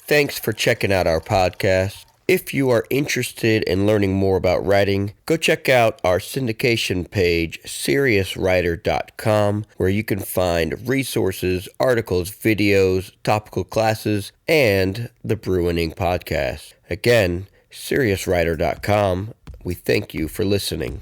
Thanks for checking out our podcast. If you are interested in learning more about writing, go check out our syndication page, seriouswriter.com, where you can find resources, articles, videos, topical classes, and the Brew and Ink podcast. Again, seriouswriter.com. We thank you for listening.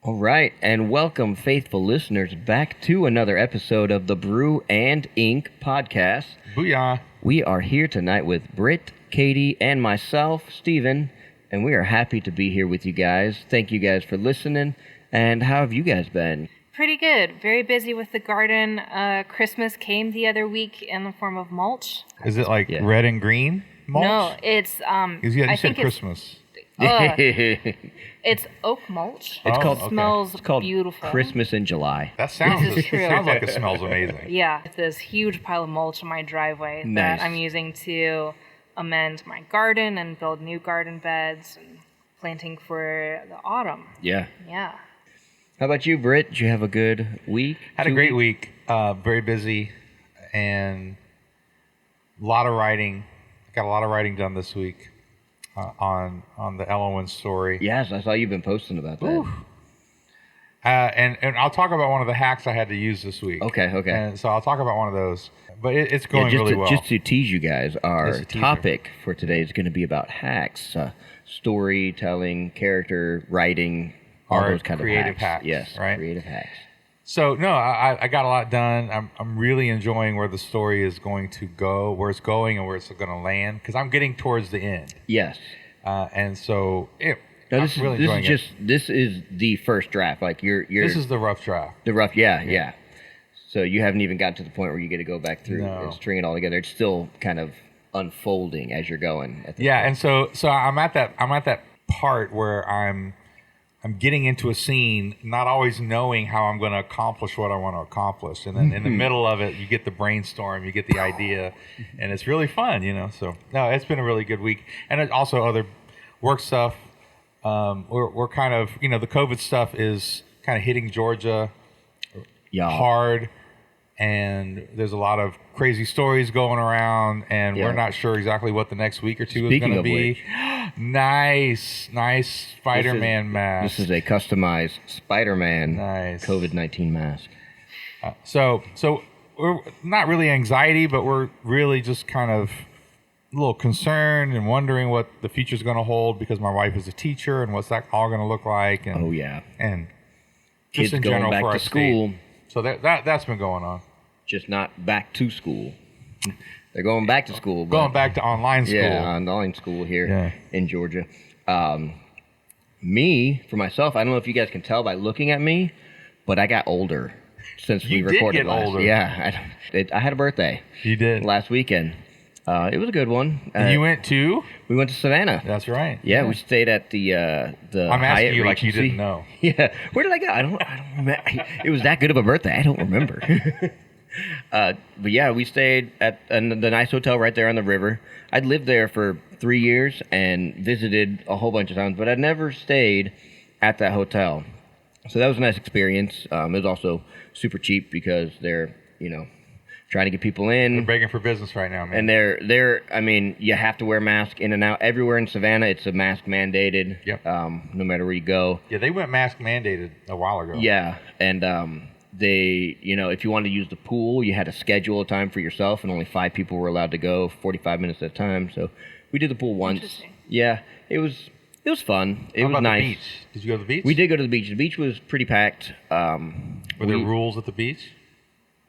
All right, and welcome, faithful listeners, back to another episode of the Brew and Ink podcast. Booyah. We are here tonight with Britt, Katie, and myself, Steven, and we are happy to be here with you guys. Thank you guys for listening, and how have you guys been? Pretty good. Very busy with the garden. Christmas came the other week in the form of mulch. Is it like red and green mulch? No, it's You said Christmas. It's oak mulch. It's Smells called beautiful. Christmas in July. That sounds This is true. sounds like it smells amazing. Yeah, it's this huge pile of mulch in my driveway Nice. that I'm using to amend my garden and build new garden beds and planting for the autumn. Yeah. Yeah. How about you, Britt? Did you have a good week? Had a great week. Very busy and a lot of writing. Got a lot of writing done this week on the Elowin story. Yes, I saw you've been posting about that. Ooh. And I'll talk about one of the hacks I had to use this week. Okay. And so I'll talk about one of those. But it's going really well. Just to tease you guys, our Just a teaser. topic for today is going to be about hacks, storytelling, character writing, all Art, those kind of creative hacks. hacks, Yes, right? creative hacks. So no, I got a lot done. I'm really enjoying where the story is going to go, where it's going, and where it's going to land. Because I'm getting towards the end, Yes. and so No, I'm really enjoying it. This is the first draft. Like you're This is the rough draft. the rough. Yeah. So you haven't even gotten to the point where you get to go back through No. and string it all together. It's still kind of unfolding as you're going. At the Yeah, point. and so I'm at that part where I'm getting into a scene, not always knowing how I'm going to accomplish what I want to accomplish, and then in the middle of it, you get the brainstorm, you get the idea, and it's really fun, So no, it's been a really good week, and it also other work stuff. We're kind of the COVID stuff is kind of hitting Georgia hard, and there's a lot of crazy stories going around, and we're not sure exactly what the next week or two is going to be. Nice Spider-Man mask. This is a customized Spider-Man COVID-19 mask. So we're not really anxiety, but we're really just kind of a little concerned and wondering what the future's going to hold, because my wife is a teacher, and what's that all going to look like? And, and kids just in going general back for to our school. state. So that's been going on. Just not back to school. They're going back to school. Going back to online school. Yeah, online school here in Georgia. Me, for myself, I don't know if you guys can tell by looking at me, but I got older since we recorded get last. older. Yeah, I had a birthday. You did. Last weekend. It was a good one. And you went to? We went to Savannah. That's right. Yeah, we stayed at the I'm Hyatt asking you like you Regency. didn't know. Yeah, where did I go? I don't remember. It was that good of a birthday. I don't remember. But yeah, we stayed at the nice hotel right there on the river. I'd lived there for 3 years and visited a whole bunch of times, but I'd never stayed at that hotel. So that was a nice experience. It was also super cheap because they're, trying to get people in. They're begging for business right now, man. And I mean, you have to wear a mask in and out. Everywhere in Savannah, it's a mask mandated. Yep. No matter where you go. Yeah, they went mask mandated a while ago. Yeah, and they, if you wanted to use the pool, you had to schedule a time for yourself, and only 5 people were allowed to go, 45 minutes at a time. So we did the pool once. Interesting. Yeah, it was fun. It How was about nice. the beach? Did you go to the beach? We did go to the beach. The beach was pretty packed. Were there rules at the beach?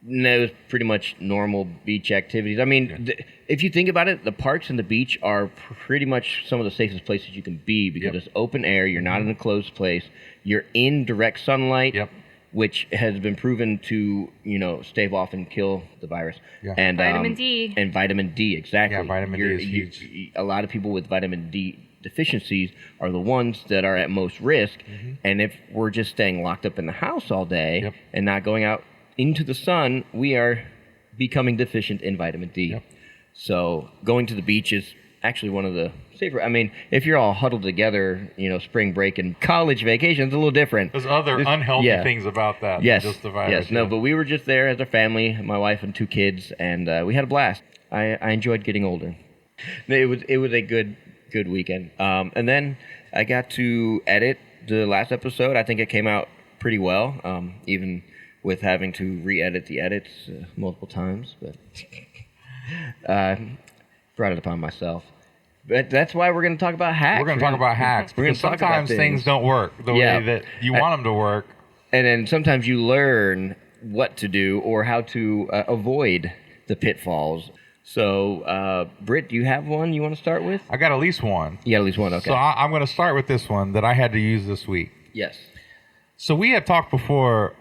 No, it was pretty much normal beach activities. I mean, if you think about it, the parks and the beach are pretty much some of the safest places you can be because it's open air. You're not in a closed place. You're in direct sunlight, which has been proven to, stave off and kill the virus. Yeah. And Vitamin D. And vitamin D, exactly. Yeah, vitamin D is huge. A lot of people with vitamin D deficiencies are the ones that are at most risk. And if we're just staying locked up in the house all day and not going out into the sun, we are becoming deficient in vitamin D. So going to the beach is actually one of the safer. I mean, if you're all huddled together, spring break and college vacation, it's a little different. There's other unhealthy things about that. Yes. Than just the virus. Yes. No, but we were just there as a family, my wife and 2 kids, and we had a blast. I enjoyed getting older. It was a good weekend. And then I got to edit the last episode. I think it came out pretty well, even with having to re-edit the edits multiple times. But brought it upon myself. But that's why we're going to talk about hacks. We're going to talk about hacks because sometimes things don't work the way that you want them to work. And then sometimes you learn what to do or how to avoid the pitfalls. So, Britt, do you have one you want to start with? I got at least one. You got at least one, okay. So I'm going to start with this one that I had to use this week. Yes. So we had talked before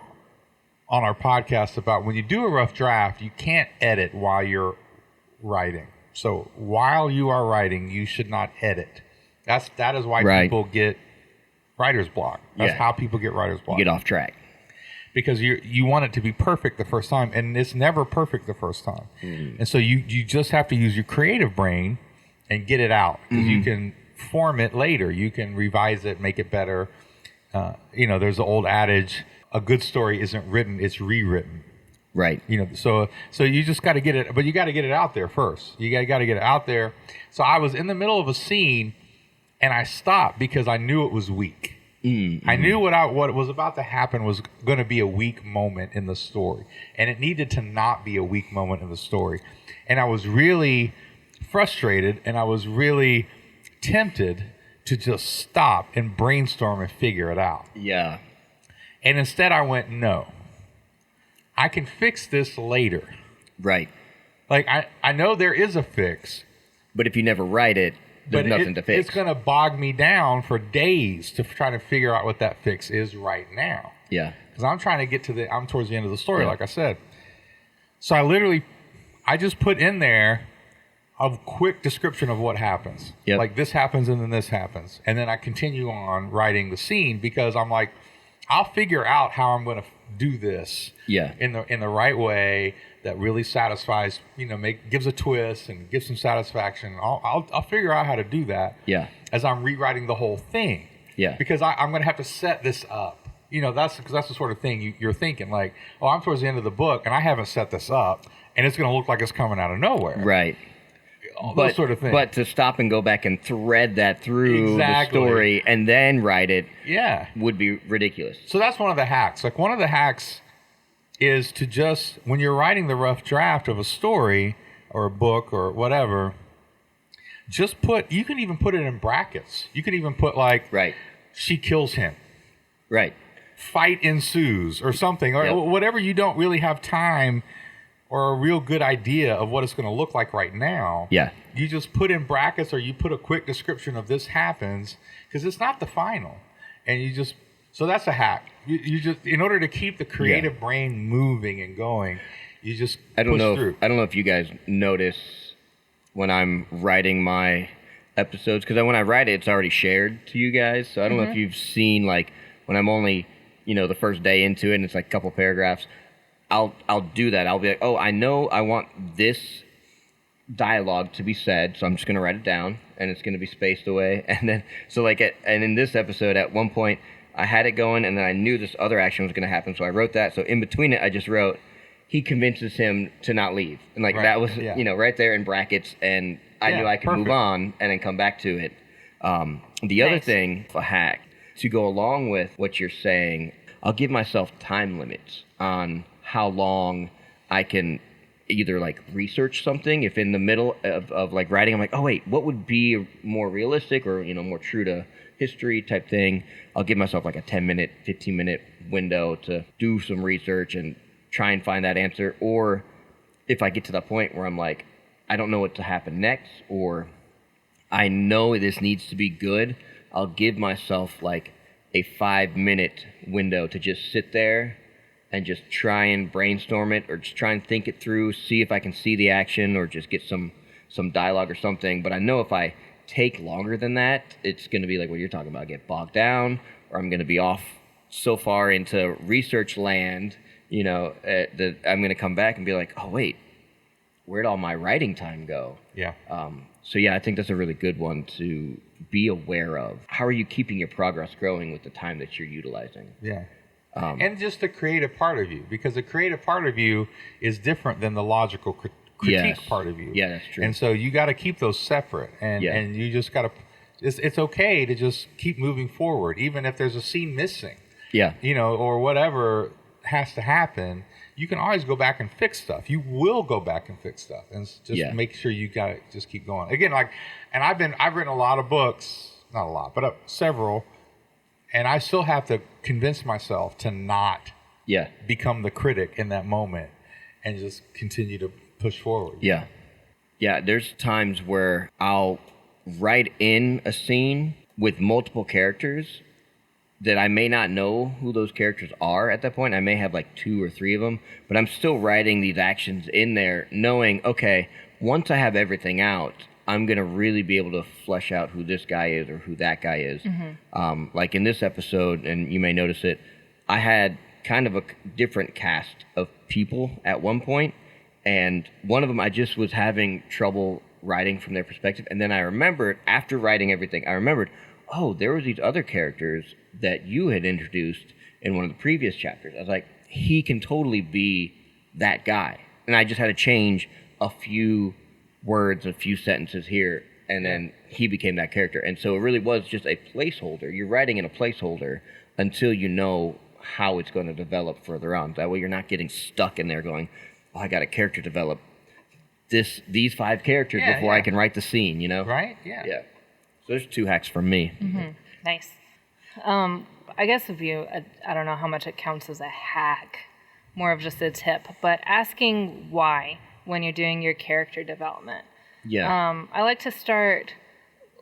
on our podcast about when you do a rough draft, you can't edit while you're writing. So while you are writing, you should not edit. That is why people get writer's block. That's how people get writer's block. You get off track. Because you want it to be perfect the first time, and it's never perfect the first time. And so you just have to use your creative brain and get it out. Because you can form it later. You can revise it, make it better. There's the old adage, a good story isn't written, it's rewritten. Right. So you just got to get it, but you got to get it out there first. You got to get it out there. So I was in the middle of a scene, and I stopped because I knew it was weak. I knew what was about to happen was going to be a weak moment in the story, and it needed to not be a weak moment in the story. And I was really frustrated, and I was really tempted to just stop and brainstorm and figure it out. Yeah. And instead I went, no. I can fix this later. Right. Like, I know there is a fix. But if you never write it, there's nothing to fix. It's going to bog me down for days to try to figure out what that fix is right now. Yeah. Because I'm trying to get I'm towards the end of the story, like I said. So I just put in there a quick description of what happens. Yep. Like, this happens and then this happens. And then I continue on writing the scene because I'm like, I'll figure out how I'm going to do this in the right way that really satisfies, gives a twist and gives some satisfaction. I'll figure out how to do that as I'm rewriting the whole thing. Yeah. Because I'm going to have to set this up. That's the sort of thing you're thinking, like, oh, I'm towards the end of the book and I haven't set this up and it's going to look like it's coming out of nowhere. Right. Those sort of things. But to stop and go back and thread that through the story and then write it would be ridiculous. So that's one of the hacks. Like, one of the hacks is to just, when you're writing the rough draft of a story or a book or whatever, you can even put it in brackets. You can even put she kills him. Right. Fight ensues or something. Or whatever you don't really have time or a real good idea of what it's going to look like right now. Yeah. You just put in brackets or you put a quick description of this happens because it's not the final. And so that's a hack. You just, in order to keep the creative brain moving and going, you just push through. I don't know if you guys notice when I'm writing my episodes, because when I write it, it's already shared to you guys. So I don't know if you've seen, like, when I'm only, the first day into it and it's like a couple paragraphs, I'll do that. I'll be like, oh, I know I want this dialogue to be said, so I'm just going to write it down, and it's going to be spaced away. And then, and in this episode, at one point, I had it going, and then I knew this other action was going to happen, so I wrote that. So in between it, I just wrote, he convinces him to not leave. And, that was, right there in brackets, and I knew I could move on and then come back to it. The other thing, a hack, to go along with what you're saying, I'll give myself time limits on how long I can either research something. If in the middle of writing, I'm like, oh wait, what would be more realistic or more true to history type thing, I'll give myself a 10-minute, 15-minute window to do some research and try and find that answer. Or if I get to the point where I'm like, I don't know what to happen next, or I know this needs to be good, I'll give myself a 5-minute window to just sit there and just try and brainstorm it, or just try and think it through, see if I can see the action, or just get some dialogue or something. But I know if I take longer than that, it's going to be like what you're talking about, get bogged down, or I'm going to be off so far into research land, that I'm going to come back and be like, oh, wait, where'd all my writing time go? Yeah. So yeah, I think that's a really good one to be aware of. How are you keeping your progress growing with the time that you're utilizing? Yeah. And just the creative part of you, because the creative part of you is different than the logical critique part of you. Yeah, that's true. And so you got to keep those separate, and you just got to. It's okay to just keep moving forward, even if there's a scene missing. Yeah. Or whatever has to happen. You can always go back and fix stuff. You will go back and fix stuff, and just make sure you got to just keep going. Again, and I've written a lot of books, not a lot, but several. And I still have to convince myself to not become the critic in that moment and just continue to push forward. Yeah. Yeah, there's times where I'll write in a scene with multiple characters that I may not know who those characters are at that point. I may have like 2 or 3 of them, but I'm still writing these actions in there knowing, okay, once I have everything out, I'm going to really be able to flesh out who this guy is or who that guy is. Like in this episode, and you may notice it, I had kind of a different cast of people at one point, and one of them I just was having trouble writing from their perspective. And then I remembered, after writing everything, oh, there was these other characters that you had introduced in one of the previous chapters. I was like, he can totally be that guy. And I just had to change a few words, a few sentences here, and then he became that character. And so it really was just a placeholder. You're writing in a placeholder until you know how it's going to develop further on. That way you're not getting stuck in there going, oh, I got a character develop these 5 characters before I can write the scene, Right? Yeah. Yeah. So there's 2 hacks from me. Nice. I guess I don't know how much it counts as a hack, more of just a tip, but asking why when you're doing your character development. Yeah. I like to start,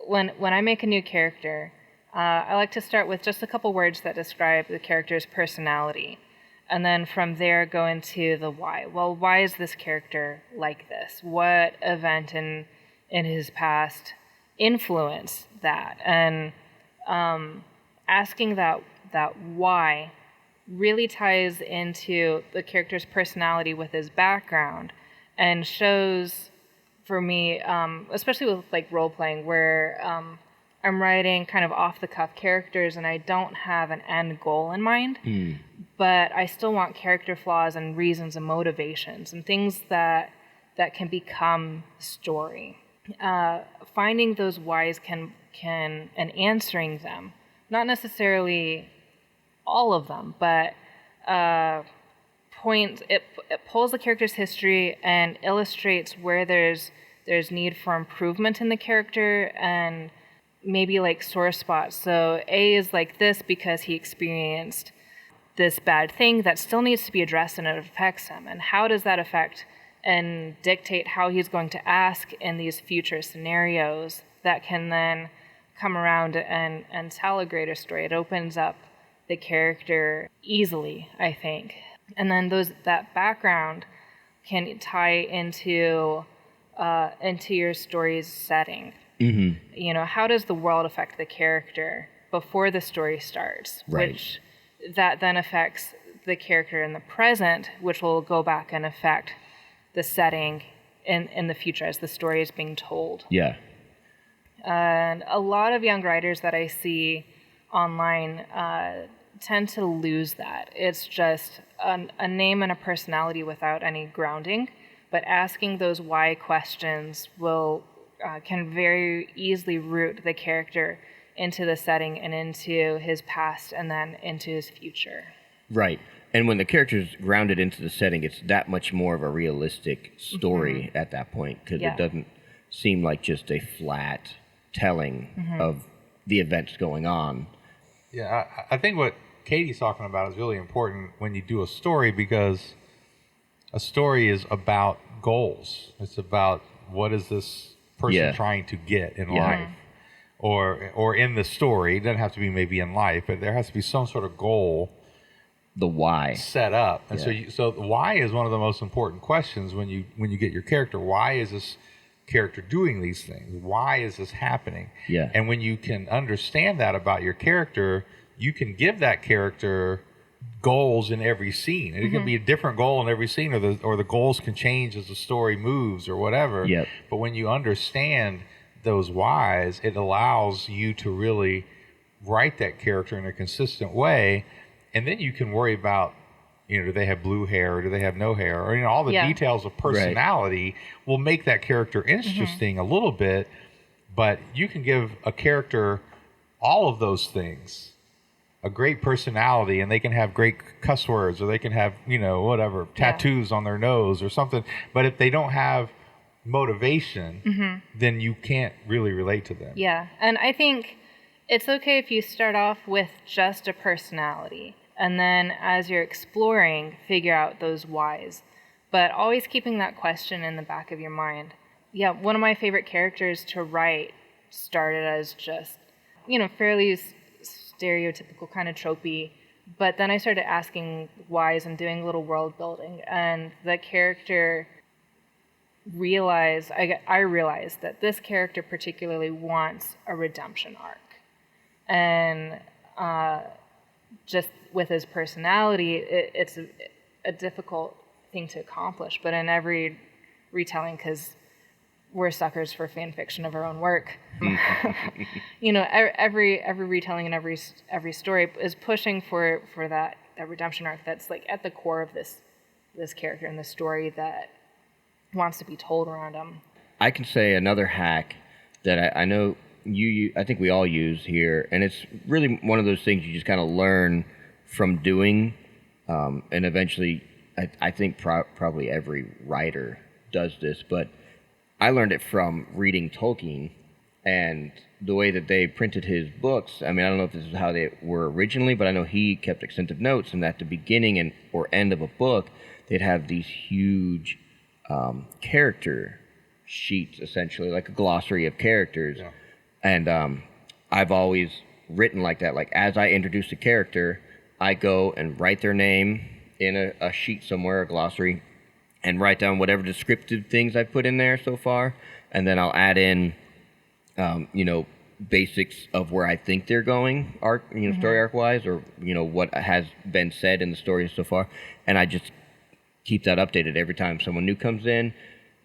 when I make a new character, I like to start with just a couple words that describe the character's personality. And then from there go into the why. Well, why is this character like this? What event in his past influenced that? And asking that why really ties into the character's personality with his background, and shows, for me, especially with like role playing, where I'm writing kind of off the cuff characters and I don't have an end goal in mind, but I still want character flaws and reasons and motivations and things that can become story. Finding those whys can and answering them, not necessarily all of them, but it pulls the character's history and illustrates where there's need for improvement in the character, and maybe like sore spots. So A is like this because he experienced this bad thing that still needs to be addressed and it affects him. And how does that affect and dictate how he's going to ask in these future scenarios that can then come around and tell a greater story. It opens up the character easily, I think. And then that background can tie into your story's setting. How does the world affect the character before the story starts? Right. Which that then affects the character in the present, which will go back and affect the setting in the future as the story is being told. Yeah. And a lot of young writers that I see online tend to lose that. It's just a name and a personality without any grounding. But asking those why questions can very easily root the character into the setting and into his past and then into his future. Right. And when the character's grounded into the setting, it's that much more of a realistic story at that point, because it doesn't seem like just a flat telling of the events going on. Yeah, I think what Katie's talking about is really important when you do a story, because a story is about goals. It's about what is this person trying to get in life, or in the story. It doesn't have to be maybe in life, but there has to be some sort of goal. The why set up, and so why is one of the most important questions when you get your character. Why is this character doing these things? Why is this happening? Yeah. And when you can understand that about your character, you can give that character goals in every scene. It can be a different goal in every scene, or the goals can change as the story moves or whatever. Yep. But when you understand those whys, it allows you to really write that character in a consistent way, and then you can worry about, do they have blue hair or do they have no hair, or all the details of personality will make that character interesting a little bit. But you can give a character all of those things, a great personality, and they can have great cuss words, or they can have, whatever, tattoos on their nose or something. But if they don't have motivation, then you can't really relate to them. Yeah. And I think it's okay if you start off with just a personality, and then as you're exploring, figure out those whys. But always keeping that question in the back of your mind. Yeah, one of my favorite characters to write started as just, fairly stereotypical, kind of tropey. But then I started asking whys and doing a little world building. And the character I realized that this character particularly wants a redemption arc. And just with his personality, it's a difficult thing to accomplish. But in every retelling, because we're suckers for fan fiction of our own work, every retelling and every story is pushing for that redemption arc that's like at the core of this character and the story that wants to be told around him. I can say another hack that I know I think we all use here, and it's really one of those things you just kind of learn from doing, and eventually I think probably every writer does this, but I learned it from reading Tolkien and the way that they printed his books. I mean, I don't know if this is how they were originally, but I know he kept extensive notes, and at the beginning or end of a book, they'd have these huge character sheets, essentially, like a glossary of characters. Yeah. And I've always written like that. Like, as I introduce a character, I go and write their name in a sheet somewhere, a glossary, and write down whatever descriptive things I've put in there so far. And then I'll add in, basics of where I think they're going, story arc-wise, or, what has been said in the story so far. And I just keep that updated every time someone new comes in.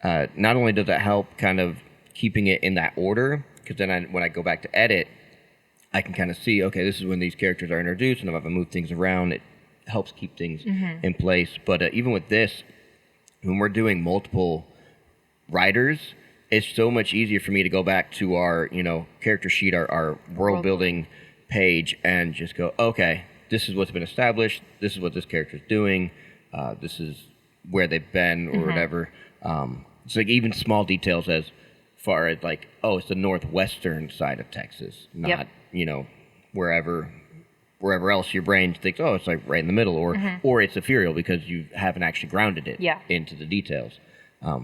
Not only does that help kind of keeping it in that order, because then when I go back to edit, I can kind of see, okay, this is when these characters are introduced, and if I move things around, it helps keep things in place. But even with this, when we're doing multiple writers, it's so much easier for me to go back to our, character sheet, our world building page, and just go, okay, this is what's been established, this is what this character's doing, this is where they've been, or whatever. It's like even small details as far as like, oh, it's the northwestern side of Texas, not, wherever else your brain thinks, oh, it's like right in the middle, or it's ethereal because you haven't actually grounded it into the details.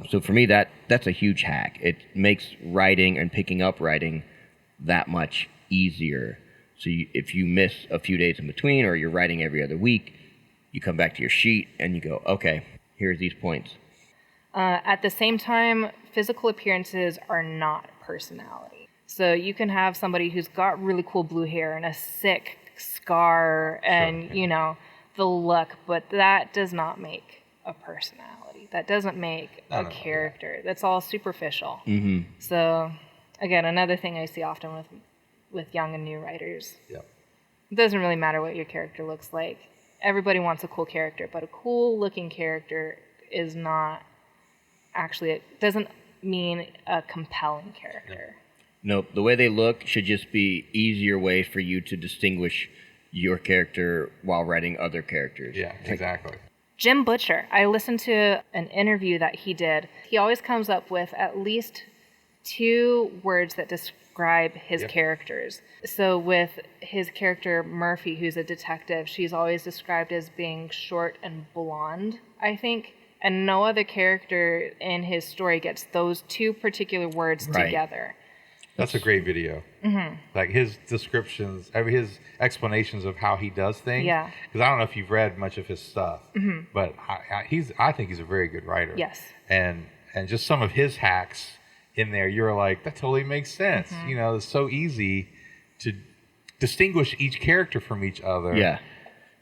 So for me, that's a huge hack. It makes writing and picking up writing that much easier. So if you miss a few days in between, or you're writing every other week, you come back to your sheet and you go, okay, here's these points. At the same time, physical appearances are not personality. So you can have somebody who's got really cool blue hair and a sick scar and, the look, but that does not make a personality. That doesn't make a character. That's all superficial. So, again, another thing I see often with young and new writers. Yep. It doesn't really matter what your character looks like. Everybody wants a cool character, but a cool-looking character is not actually, it doesn't mean a compelling character. Nope. The way they look should just be easier way for you to distinguish your character while writing other characters. Yeah, exactly. Jim Butcher, I listened to an interview that he did. He always comes up with at least 2 words that describe his characters. So with his character Murphy, who's a detective, she's always described as being short and blonde, I think. And no other character in his story gets those 2 particular words together. That's a great video. Like his descriptions, his explanations of how he does things. Yeah. Because I don't know if you've read much of his stuff, but I think he's a very good writer. Yes. And just some of his hacks in there, you're like, that totally makes sense. It's so easy to distinguish each character from each other. Yeah.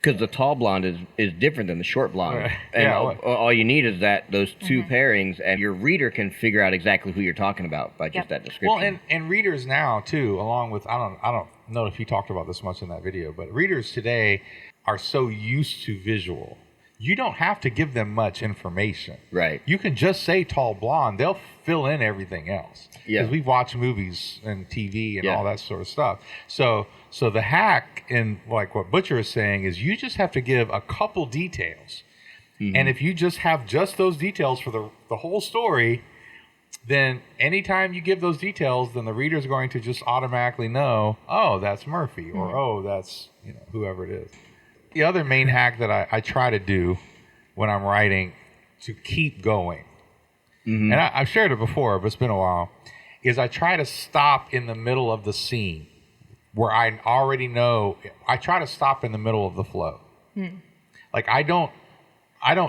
Because the tall blonde is different than the short blonde. Right. And Yeah, all you need is those two pairings, and your reader can figure out exactly who you're talking about by just that description. Well, and readers now too, along with I don't know if you talked about this much in that video, but readers today are so used to visual. You don't have to give them much information. Right. You can just say tall blonde. They'll fill in everything else. Yeah. Because we watch movies and TV and Yeah. all that sort of stuff. So the hack in like what Butcher is saying is you just have to give a couple details. And if you just have just those details for the whole story, then anytime you give those details, then the reader's going to just automatically know, oh, that's Murphy, or oh, that's whoever it is. The other main hack that I try to do when I'm writing to keep going, and I've shared it before, but it's been a while, is I try to stop in the middle of the scene where I already know. I try to stop in the middle of the flow. Like I don't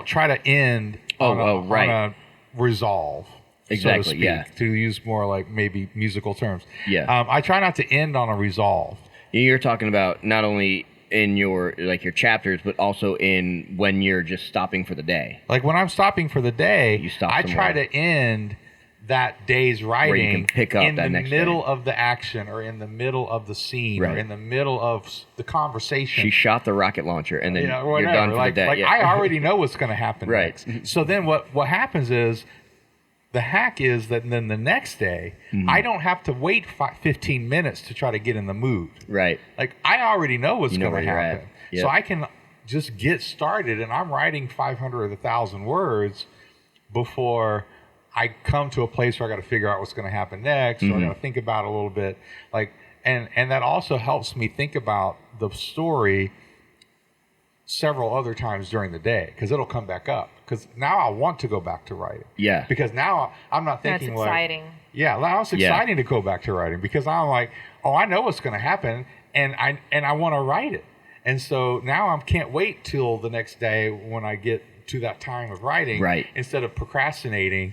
try to end on a resolve. Exactly, so to speak, yeah. to use more like maybe musical terms. Yeah. I try not to end on a resolve. You're talking about not only in your chapters, but also in when you're just stopping for the day. Like when I'm stopping for the day, You stop I try somewhere. to end that day's writing can pick up in that the next middle day. of the action, or in the middle of the scene, or Right. in the middle of the conversation. She shot the rocket launcher, and then Whatever. you're done for like, the day. Like Yeah. I already know what's going to happen Right. next. So then what happens is, the hack is that then the next day, I don't have to wait 15 minutes to try to get in the mood. Right. Like I already know what's You know going to where you're happen. at. Yep. So I can just get started, and I'm writing 500 or 1,000 words before I come to a place where I got to figure out what's going to happen next, or I got to think about it a little bit. Like, and that also helps me think about the story several other times during the day, because it'll come back up. Because now I want to go back to writing. Yeah. Because now I'm not That's thinking exciting. now it's exciting to go back to writing, because I'm like, oh, I know what's going to happen, and I want to write it. And so now I can't wait till the next day when I get to that time of writing, Right. instead of procrastinating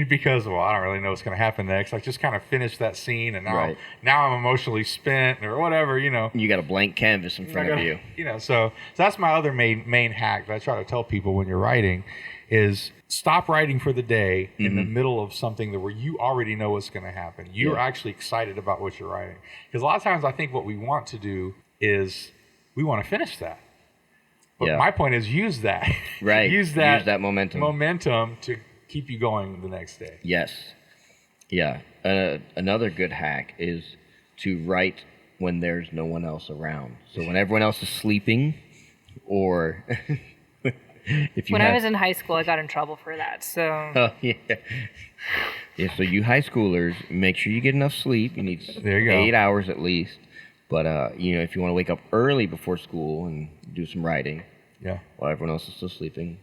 because, well, I don't really know what's going to happen next. I just kind of finished that scene, and Right. now I'm emotionally spent or whatever, You got a blank canvas in front of you. So that's my other main hack that I try to tell people when you're writing is stop writing for the day in the middle of something where you already know what's going to happen. You're actually excited about what you're writing. Because a lot of times I think what we want to do is we want to finish that. But Yeah. my point is use that. Right. use that momentum. momentum to keep you going the next day. Yes. Yeah. Another good hack is to write when there's no one else around. So when everyone else is sleeping, or if you When have, I was in high school, I got in trouble for that. So oh, yeah. Yeah, so you high schoolers, make sure you get enough sleep. You need There you go. 8 hours at least. But if you want to wake up early before school and do some writing Yeah. while everyone else is still sleeping.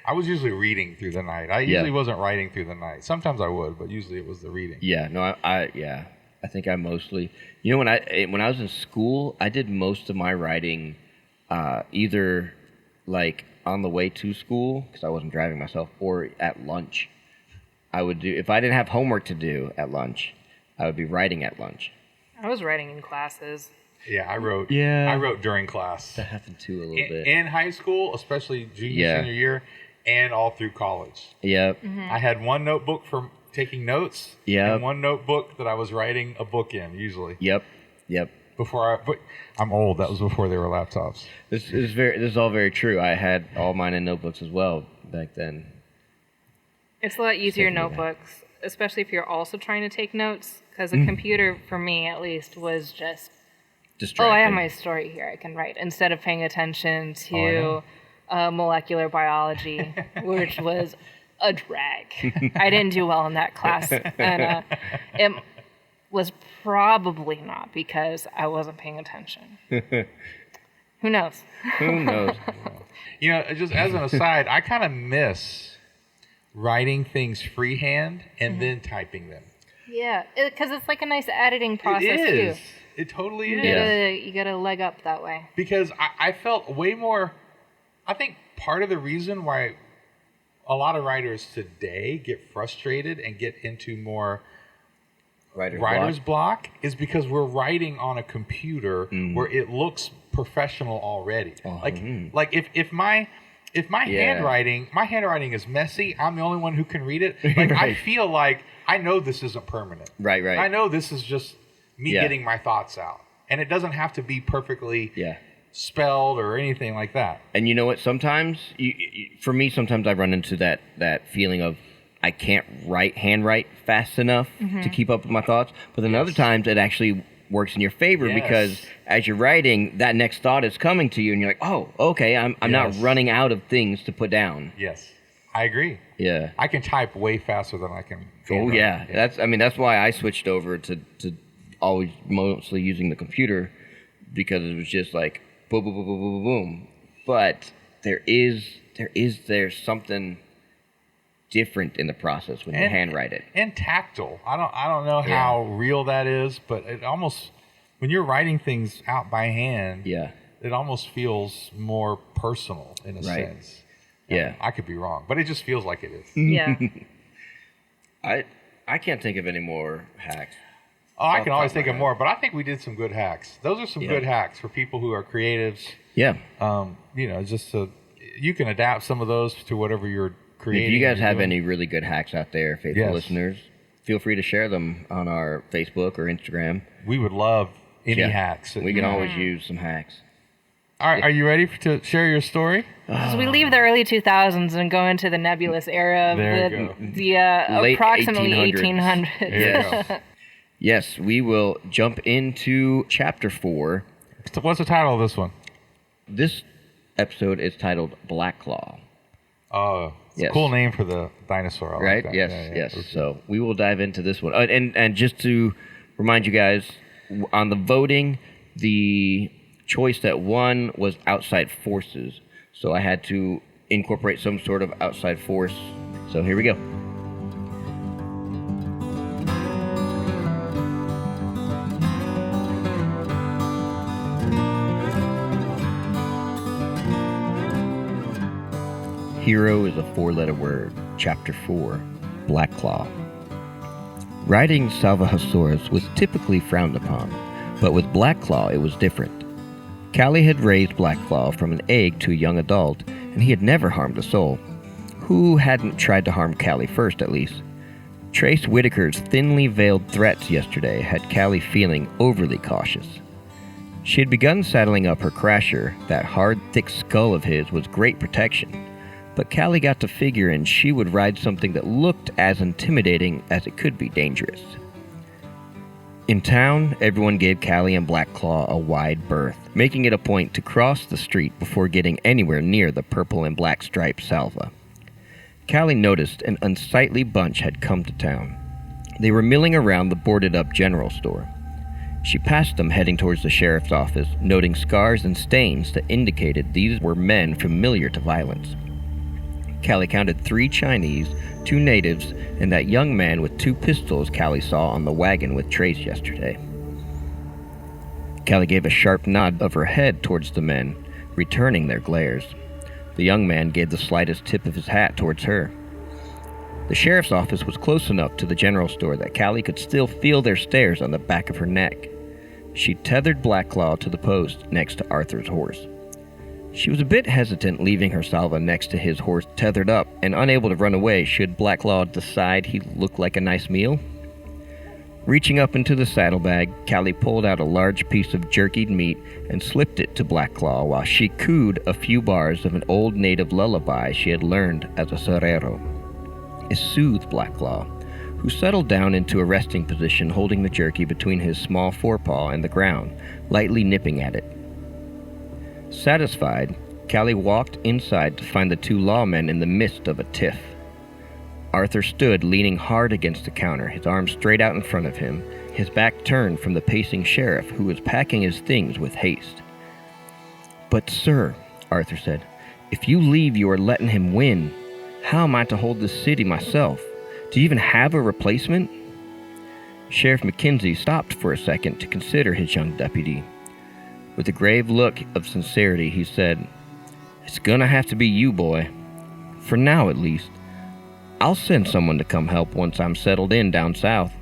I was usually reading through the night. I usually wasn't writing through the night. Sometimes I would, but usually it was the reading. Yeah, no, I think I mostly, when I was in school, I did most of my writing either like on the way to school, because I wasn't driving myself, or at lunch. I would do, if I didn't have homework to do at lunch, I would be writing at lunch. I was writing in classes. Yeah, I wrote. Yeah. I wrote during class. That happened too a little bit. In high school, especially senior year, and all through college. Yep. I had one notebook for taking notes, Yep. and one notebook that I was writing a book in, usually. Yep. But I'm old. That was before there were laptops. This is all very true. I had all mine in notebooks as well back then. It's a lot easier Thinking of that. notebooks, especially if you're also trying to take notes. Because a computer, for me at least, was just, Distracting. oh, I have my story here, I can write, instead of paying attention to molecular biology, which was a drag. I didn't do well in that class, and it was probably not because I wasn't paying attention. Who knows? Who knows? Just as an aside, I kind of miss writing things freehand and then typing them. Yeah, because it's like a nice editing process It is. too. It totally is. You get a leg up that way. Because I felt way more. I think part of the reason why a lot of writers today get frustrated and get into more writer's block is because we're writing on a computer where it looks professional already. Like if my handwriting is messy, I'm the only one who can read it. Like I feel like I know this isn't permanent. Right. I know this is just me getting my thoughts out, and it doesn't have to be perfectly spelled or anything like that. And you know what? Sometimes, for me, sometimes I run into that feeling of I can't handwrite fast enough to keep up with my thoughts. But then other times it actually works in your favor because as you're writing, that next thought is coming to you, and you're like, oh, okay, I'm not running out of things to put down. Yes, I agree. Yeah, I can type way faster than I can. Oh yeah, that's why I switched over to always mostly using the computer, because it was just like boom, boom, boom, boom, boom, boom. But there's something different in the process when you handwrite it. And tactile. I don't know how real that is, but it almost, when you're writing things out by hand, it almost feels more personal in a sense. Yeah. I could be wrong, but it just feels like it is. Yeah. I can't think of any more hacks. Oh, I can always think of more, but I think we did some good hacks. Those are some good hacks for people who are creatives. Yeah. Just so you can adapt some of those to whatever you're creating. If you guys have any really good hacks out there, faithful listeners, feel free to share them on our Facebook or Instagram. We would love any hacks. We can always use some hacks. All right, are you ready to share your story? As we leave the early 2000s and go into the nebulous era of the approximately 1800s. Yes. Yes, we will jump into Chapter 4. So what's the title of this one? This episode is titled Blackclaw. Oh, it's a cool name for the dinosaur. I right? Like Yes, yes. So we will dive into this one. And just to remind you guys, on the voting, the choice that won was outside forces. So I had to incorporate some sort of outside force. So here we go. Hero is a four-letter word. Chapter 4, Blackclaw. Riding Salvahosaurus was typically frowned upon, but with Blackclaw it was different. Callie had raised Blackclaw from an egg to a young adult, and he had never harmed a soul. Who hadn't tried to harm Callie first, at least? Trace Whitaker's thinly veiled threats yesterday had Callie feeling overly cautious. She had begun saddling up her crasher. That hard, thick skull of his was great protection. But Callie got to figuring she would ride something that looked as intimidating as it could be dangerous. In town, everyone gave Callie and Blackclaw a wide berth, making it a point to cross the street before getting anywhere near the purple and black striped Salva. Callie noticed an unsightly bunch had come to town. They were milling around the boarded-up general store. She passed them heading towards the sheriff's office, noting scars and stains that indicated these were men familiar to violence. Callie counted 3 Chinese, 2 natives, and that young man with 2 pistols Callie saw on the wagon with Trace yesterday. Callie gave a sharp nod of her head towards the men, returning their glares. The young man gave the slightest tip of his hat towards her. The sheriff's office was close enough to the general store that Callie could still feel their stares on the back of her neck. She tethered Blackclaw to the post next to Arthur's horse. She was a bit hesitant leaving her Salva next to his horse tethered up and unable to run away should Blackclaw decide he looked like a nice meal. Reaching up into the saddlebag, Callie pulled out a large piece of jerkied meat and slipped it to Blackclaw while she cooed a few bars of an old native lullaby she had learned as a serrero. It soothed Blackclaw, who settled down into a resting position holding the jerky between his small forepaw and the ground, lightly nipping at it. Satisfied, Callie walked inside to find the 2 lawmen in the midst of a tiff. Arthur stood leaning hard against the counter, his arms straight out in front of him, his back turned from the pacing sheriff who was packing his things with haste. "But sir," Arthur said, "if you leave you are letting him win. How am I to hold this city myself? Do you even have a replacement?" Sheriff McKenzie stopped for a second to consider his young deputy. With a grave look of sincerity, he said, "It's gonna have to be you, boy. For now, at least. I'll send someone to come help once I'm settled in down south."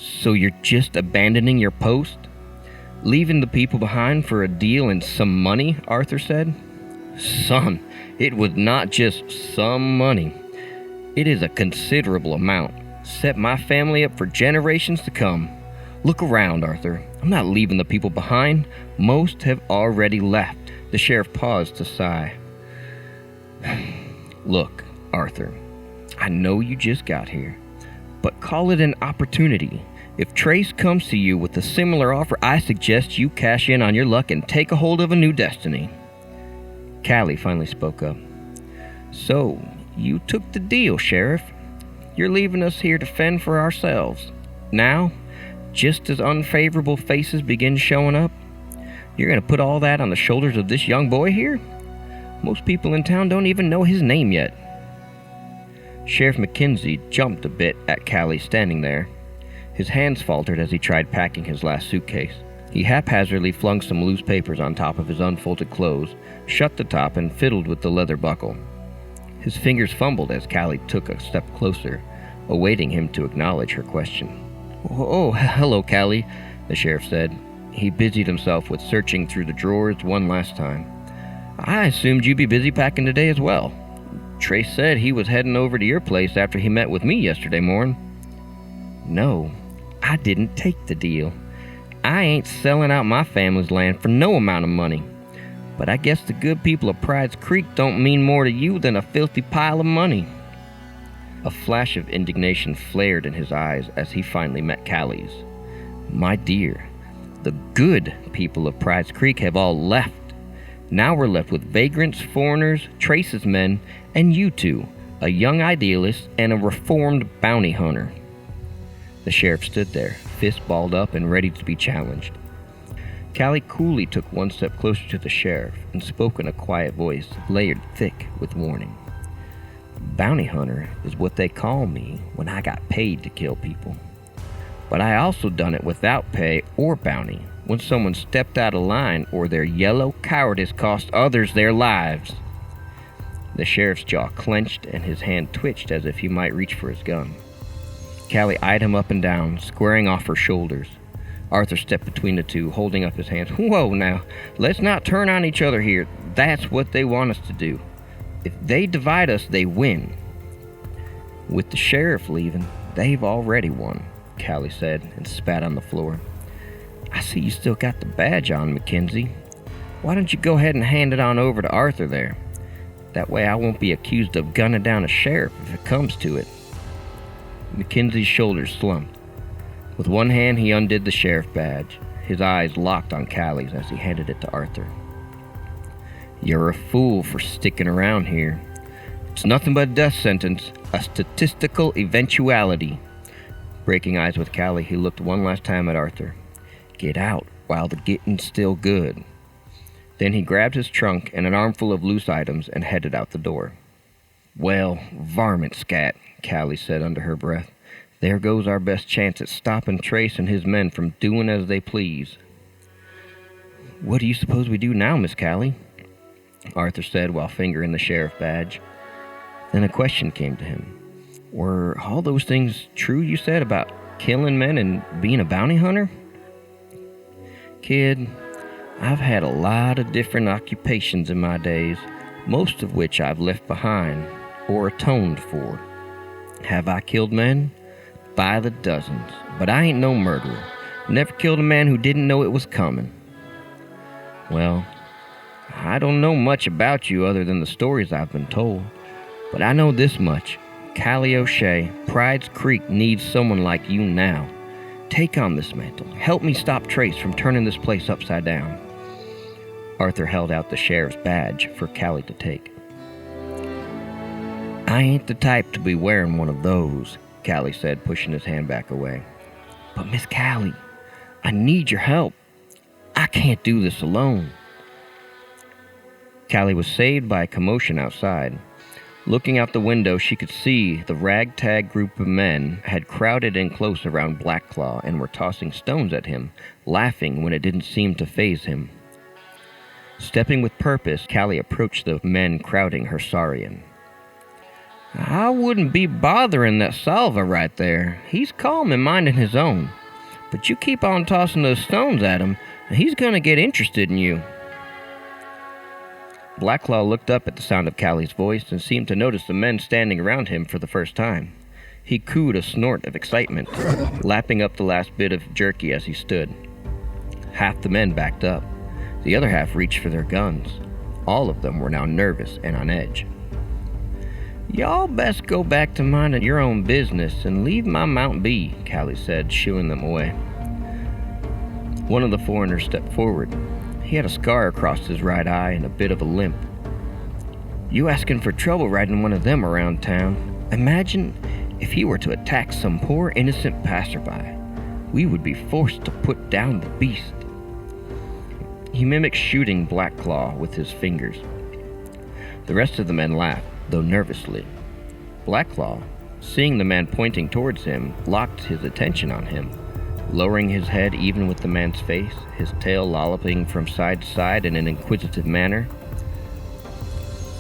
So you're just abandoning your post? Leaving the people behind for a deal and some money, Arthur said. Son, it was not just some money. It is a considerable amount. Set my family up for generations to come. Look around, Arthur. I'm not leaving the people behind. Most have already left. The sheriff paused to sigh. Look, Arthur, I know you just got here, but call it an opportunity. If Trace comes to you with a similar offer, I suggest you cash in on your luck and take a hold of a new destiny. Callie finally spoke up. So, you took the deal, Sheriff. You're leaving us here to fend for ourselves. Now, just as unfavorable faces begin showing up, you're going to put all that on the shoulders of this young boy here? Most people in town don't even know his name yet. Sheriff Mackenzie jumped a bit at Callie standing there. His hands faltered as he tried packing his last suitcase. He haphazardly flung some loose papers on top of his unfolded clothes, shut the top, and fiddled with the leather buckle. His fingers fumbled as Callie took a step closer, awaiting him to acknowledge her question. Oh, hello, Callie, the sheriff said. He busied himself with searching through the drawers one last time. I assumed you'd be busy packing today as well. Trace said he was heading over to your place after he met with me yesterday morning. No, I didn't take the deal. I ain't selling out my family's land for no amount of money. But I guess the good people of Pride's Creek don't mean more to you than a filthy pile of money. A flash of indignation flared in his eyes as he finally met Callie's. My dear, the good people of Pride's Creek have all left. Now we're left with vagrants, foreigners, Trace's men, and you two, a young idealist and a reformed bounty hunter. The sheriff stood there, fist balled up and ready to be challenged. Callie coolly took one step closer to the sheriff and spoke in a quiet voice, layered thick with warning. Bounty hunter is what they call me when I got paid to kill people. But I also done it without pay or bounty, when someone stepped out of line or their yellow cowardice cost others their lives. The sheriff's jaw clenched and his hand twitched as if he might reach for his gun. Callie eyed him up and down, squaring off her shoulders. Arthur stepped between the two, holding up his hands. Whoa now, let's not turn on each other here. That's what they want us to do. If they divide us, they win. With the sheriff leaving, they've already won, Callie said and spat on the floor. I see you still got the badge on, Mackenzie. Why don't you go ahead and hand it on over to Arthur there? That way I won't be accused of gunning down a sheriff if it comes to it. Mackenzie's shoulders slumped. With one hand he undid the sheriff badge. His eyes locked on Callie's as he handed it to Arthur. You're a fool for sticking around here. It's nothing but a death sentence, a statistical eventuality. Breaking eyes with Callie, he looked one last time at Arthur. Get out while the getting's still good. Then he grabbed his trunk and an armful of loose items and headed out the door. Well, varmint scat, Callie said under her breath. There goes our best chance at stopping Trace and his men from doing as they please. What do you suppose we do now, Miss Callie? Arthur said while fingering the sheriff badge. Then a question came to him. Were all those things true you said about killing men and being a bounty hunter? Kid, I've had a lot of different occupations in my days, most of which I've left behind or atoned for. Have I killed men? By the dozens, but I ain't no murderer. Never killed a man who didn't know it was coming. Well, I don't know much about you other than the stories I've been told, but I know this much. Callie O'Shea, Pride's Creek needs someone like you now. Take on this mantle. Help me stop Trace from turning this place upside down. Arthur held out the sheriff's badge for Callie to take. I ain't the type to be wearing one of those, Callie said, pushing his hand back away. But Miss Callie, I need your help. I can't do this alone. Callie was saved by a commotion outside. Looking out the window, she could see the ragtag group of men had crowded in close around Blackclaw and were tossing stones at him, laughing when it didn't seem to faze him. Stepping with purpose, Callie approached the men crowding her saurian. I wouldn't be bothering that Salva right there. He's calm and minding his own. But you keep on tossing those stones at him, and he's gonna get interested in you. Blackclaw looked up at the sound of Callie's voice and seemed to notice the men standing around him for the first time. He cooed a snort of excitement, lapping up the last bit of jerky as he stood. Half the men backed up. The other half reached for their guns. All of them were now nervous and on edge. Y'all best go back to minding your own business and leave my mount be, Callie said, shooing them away. One of the foreigners stepped forward. He had a scar across his right eye and a bit of a limp. You asking for trouble riding one of them around town? Imagine if he were to attack some poor innocent passerby. We would be forced to put down the beast. He mimicked shooting Blackclaw with his fingers. The rest of the men laughed, though nervously. Blackclaw, seeing the man pointing towards him, locked his attention on him, lowering his head even with the man's face, his tail lolloping from side to side in an inquisitive manner.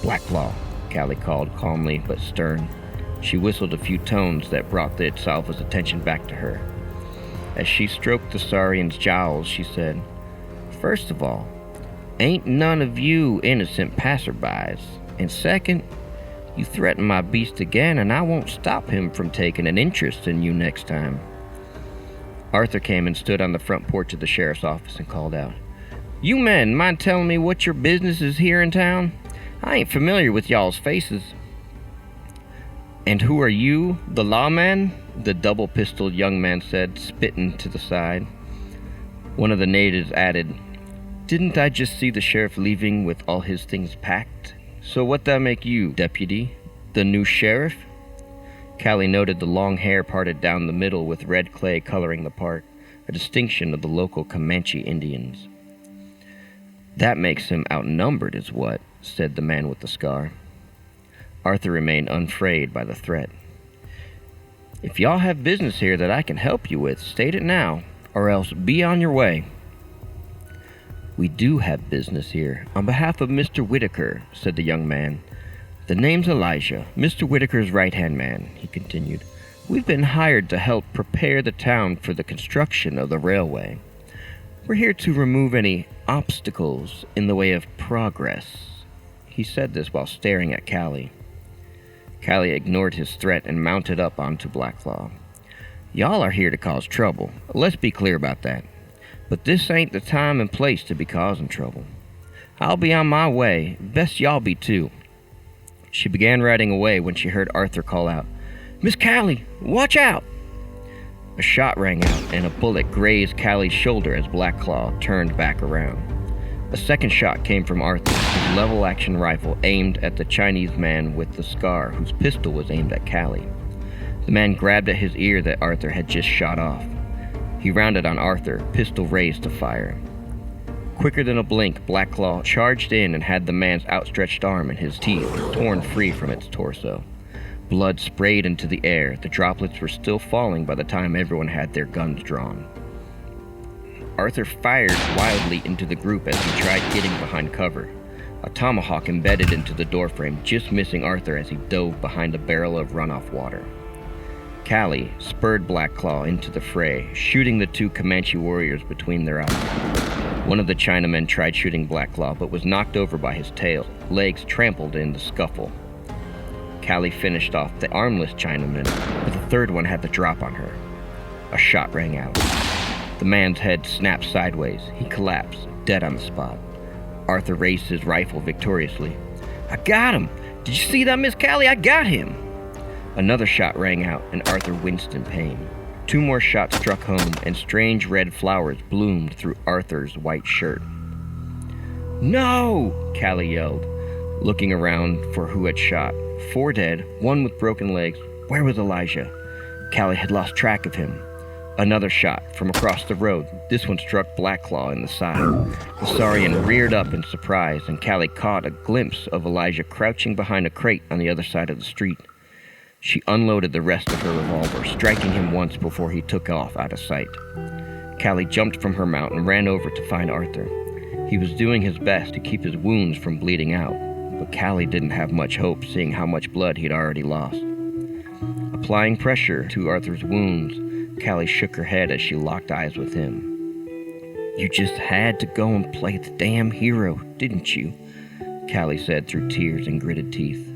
Blackclaw, Callie called calmly but stern. She whistled a few tones that brought the Salva's attention back to her. As she stroked the Saurian's jowls, she said, First of all, ain't none of you innocent passerbys. And second, you threaten my beast again, and I won't stop him from taking an interest in you next time. Arthur came and stood on the front porch of the sheriff's office and called out, You men, mind telling me what your business is here in town? I ain't familiar with y'all's faces. And who are you, the lawman? The double-pistoled young man said, spitting to the side. One of the natives added, Didn't I just see the sheriff leaving with all his things packed? So what that make you, deputy? The new sheriff? Callie noted the long hair parted down the middle with red clay coloring the part, a distinction of the local Comanche Indians. That makes him outnumbered is what, said the man with the scar. Arthur remained unfrayed by the threat. If y'all have business here that I can help you with, state it now, or else be on your way. We do have business here, on behalf of Mr. Whitaker, said the young man. The name's Elijah, Mr. Whitaker's right-hand man, he continued. We've been hired to help prepare the town for the construction of the railway. We're here to remove any obstacles in the way of progress. He said this while staring at Callie. Callie ignored his threat and mounted up onto Blackclaw. Y'all are here to cause trouble. Let's be clear about that. But this ain't the time and place to be causing trouble. I'll be on my way. Best y'all be too. She began riding away when she heard Arthur call out, Miss Callie, watch out! A shot rang out and a bullet grazed Callie's shoulder as Blackclaw turned back around. A second shot came from Arthur, his level-action rifle aimed at the Chinese man with the scar, whose pistol was aimed at Callie. The man grabbed at his ear that Arthur had just shot off. He rounded on Arthur, pistol raised to fire. Quicker than a blink, Blackclaw charged in and had the man's outstretched arm and his teeth torn free from its torso. Blood sprayed into the air. The droplets were still falling by the time everyone had their guns drawn. Arthur fired wildly into the group as he tried getting behind cover. A tomahawk embedded into the doorframe, just missing Arthur as he dove behind a barrel of runoff water. Callie spurred Blackclaw into the fray, shooting the two Comanche warriors between their eyes. One of the Chinamen tried shooting Blackclaw, but was knocked over by his tail, legs trampled in the scuffle. Callie finished off the armless Chinaman, but the third one had the drop on her. A shot rang out. The man's head snapped sideways. He collapsed, dead on the spot. Arthur raised his rifle victoriously. I got him! Did you see that, Miss Callie? I got him! Another shot rang out, and Arthur winced in pain. Two more shots struck home, and strange red flowers bloomed through Arthur's white shirt. No! Callie yelled, looking around for who had shot. 4 dead, 1 with broken legs. Where was Elijah? Callie had lost track of him. Another shot from across the road. This one struck Blackclaw in the side. The Saurian reared up in surprise, and Callie caught a glimpse of Elijah crouching behind a crate on the other side of the street. She unloaded the rest of her revolver, striking him once before he took off out of sight. Callie jumped from her mount and ran over to find Arthur. He was doing his best to keep his wounds from bleeding out, but Callie didn't have much hope seeing how much blood he'd already lost. Applying pressure to Arthur's wounds, Callie shook her head as she locked eyes with him. "You just had to go and play the damn hero, didn't you?" Callie said through tears and gritted teeth.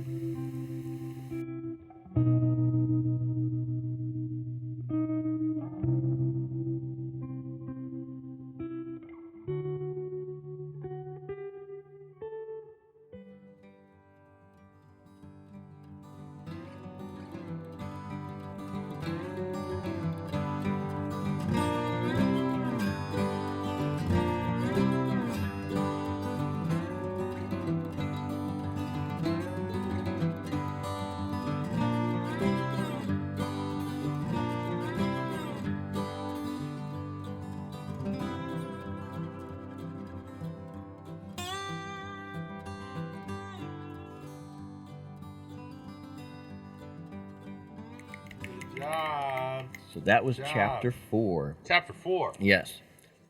So that was chapter 4. Chapter 4. Yes.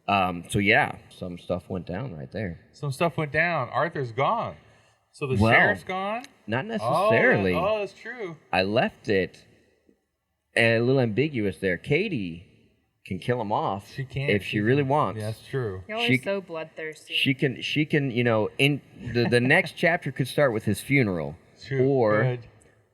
So yeah, some stuff went down right there. Some stuff went down. Arthur's gone. So the Well, sheriff's gone? Not necessarily. Oh, that's true. I left it a little ambiguous there. Katie can kill him off She can. if she really wants. Yeah, that's true. You're always so bloodthirsty. She can, in the next chapter could start with his funeral. True.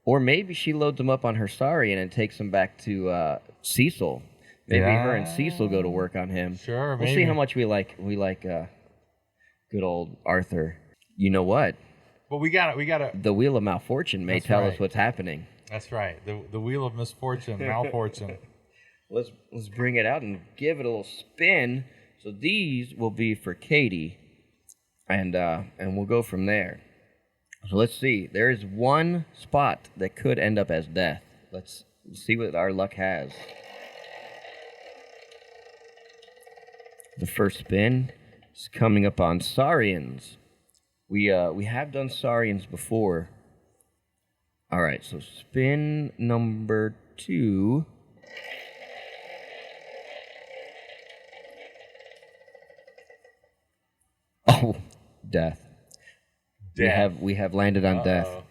Or maybe she loads him up on her Saurian and takes him back to Cecil. Maybe her and Cecil go to work on him. Sure, We'll see how much we like good old Arthur. You know what? But we got it. The Wheel of Malfortune may tell us what's happening. That's right. The Wheel of Misfortune, Malfortune. Let's bring it out and give it a little spin. So these will be for Katie, and we'll go from there. So let's see. There is one spot that could end up as death. Let's see what our luck has. The first spin is coming up on Saurians. We have done Saurians before. All right, so spin number 2. Oh, death. We have landed on death.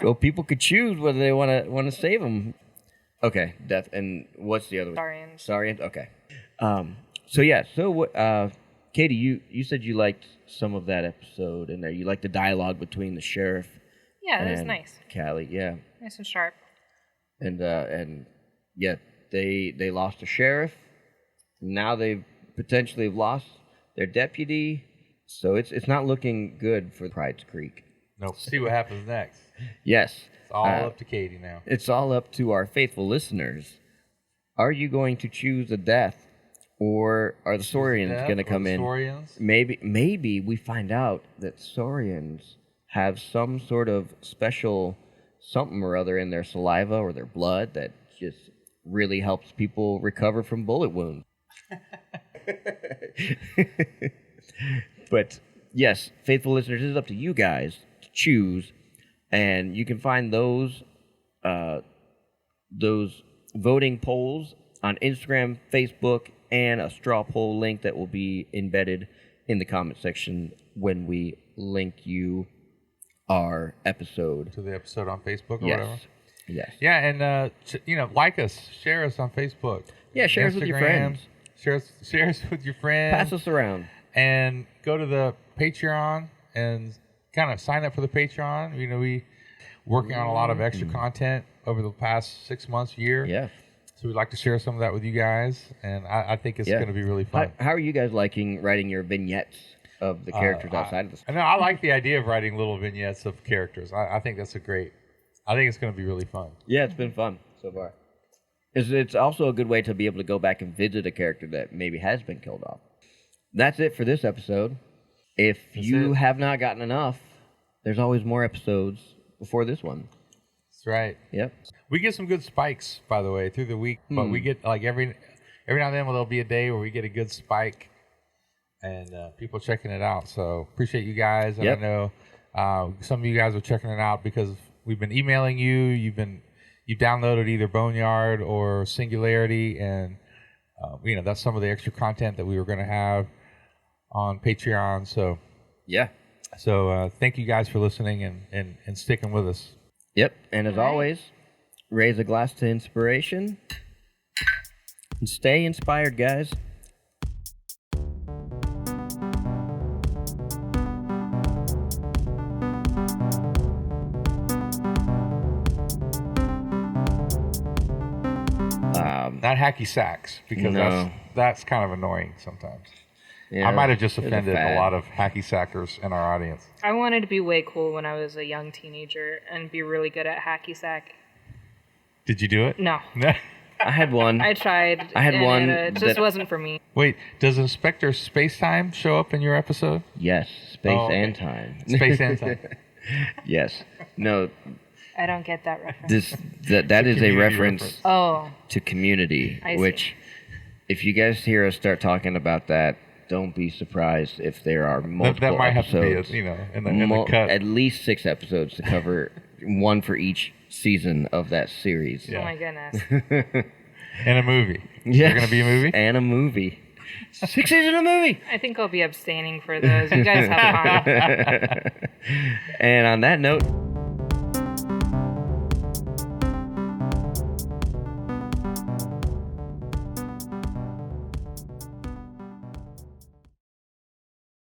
Go, people could choose whether they want to save them. Okay, death. And what's the other one? Saurians. Saurians. Okay. So yeah. So what? Katie, you said you liked some of that episode, and you liked the dialogue between the sheriff. Yeah, that was and nice. Callie. Yeah. Nice and sharp. And yeah, they lost a sheriff. Now they potentially have lost their deputy. So it's not looking good for Pride's Creek. Nope. See what happens next. Yes. It's all up to Katie now. It's all up to our faithful listeners. Are you going to choose a death, or are the Saurians going to come in? Saurians? Maybe we find out that Saurians have some sort of special something or other in their saliva or their blood that just really helps people recover from bullet wounds. But yes, faithful listeners, it is up to you guys to choose, and you can find those voting polls on Instagram, Facebook, and a straw poll link that will be embedded in the comment section when we link you our episode to the episode on Facebook or yes. whatever. Yes. Yeah, and like us, share us on Facebook. Yeah, share us with your friends. Share us with your friends. Pass us around. And go to the Patreon and kind of sign up for the Patreon. You know, we working on a lot of extra content over the past 6 months, year. Yeah. So we'd like to share some of that with you guys, and I think it's going to be really fun. How are you guys liking writing your vignettes of the characters outside of this? I know I like the idea of writing little vignettes of characters. I think that's I think it's going to be really fun. Yeah, it's been fun so far. It's also a good way to be able to go back and visit a character that maybe has been killed off. That's it for this episode. If you have not gotten enough, there's always more episodes before this one. That's right. Yep. We get some good spikes, by the way, through the week. But we get like every now and then there'll be a day where we get a good spike, and people checking it out. So appreciate you guys. And I know some of you guys are checking it out because we've been emailing you. You've downloaded either Boneyard or Singularity, and that's some of the extra content that we were going to have on Patreon. So yeah, So thank you guys for listening and sticking with us. Yep. And as All right. always, raise a glass to inspiration and stay inspired, guys. Not hacky sacks, because No. that's kind of annoying sometimes. Yeah, I might have just it was offended a fad. lot of hacky sackers in our audience. I wanted to be way cool when I was a young teenager and be really good at hacky sack. Did you do it? No. I had one. I tried. I had and one It just that- wasn't for me. Wait, does Inspector Spacetime show up in your episode? Yes, space Oh, okay. and time. Space and Time. Yes. No, I don't get that reference. that is a community reference Oh, to Community, I see. which, if you guys hear us start talking about that, don't be surprised if there are multiple That might have to be, episodes. in the cut. At least 6 episodes to cover, one for each season of that series. Yeah. oh my goodness. And a movie. Yes. There's going to be a movie? And a movie. 6 seasons of a movie. I think I'll be abstaining for those. You guys have fun. And on that note,